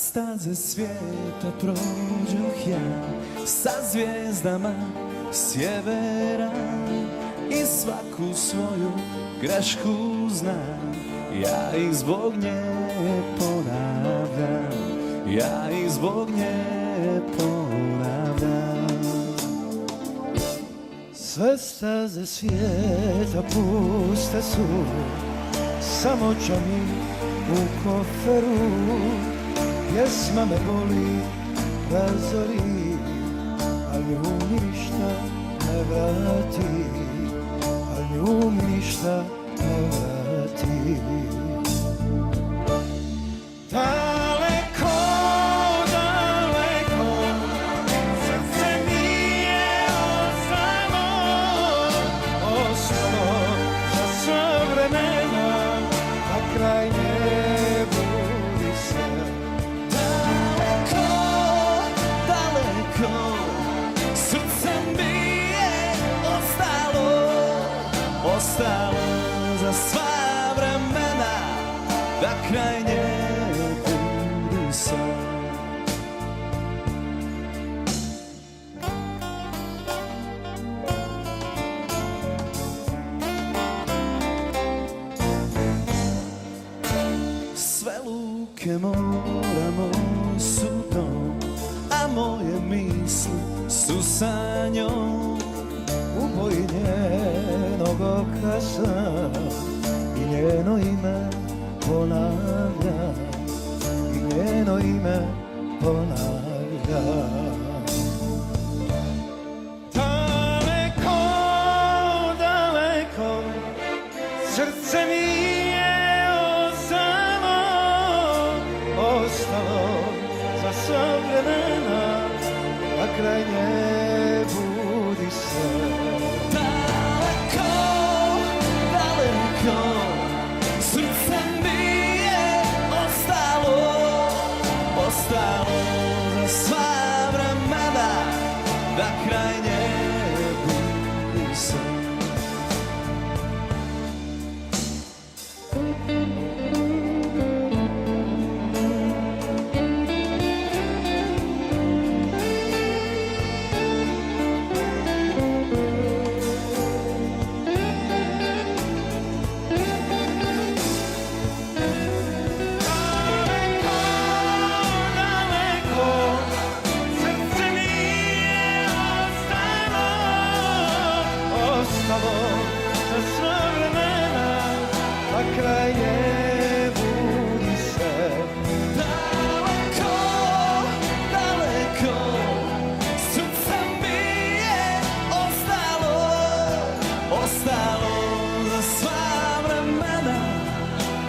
Staze svijeta prođoh ja sa zvijezdama sjevera i svaku svoju grešku znam. Ja ih zbog nje ponavljam, ja ih zbog nje ponavljam. Sve staze svijeta puste su, samo čami u koferu. Pjesma me boli, razori, ali nju ništa ne vrati, ali nju ništa ne vrati. Daleko, daleko, srce mi je ostalo, ostalo za sva vremena, na kraj nje budi se. Ostalo za sva vremena, da kraj nje budi san. Sve luke mora moj su dom, a moje misli su sa njom. U boji njenog oka sam i njeno ime ponavljam, i njeno ime ponavljam. Daleko, daleko, srce mi je ostalo, ostalo za sva vremena, a kraj nje budi se. Srce mi je ostalo, ostalo za sva vremena, da kraj nje budi san. Za sva vremena, a kraj nje budi se. Daleko, daleko, srce mi je ostalo, ostalo za sva vremena,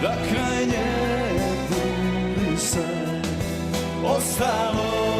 da kraj nje budi se. Ostalo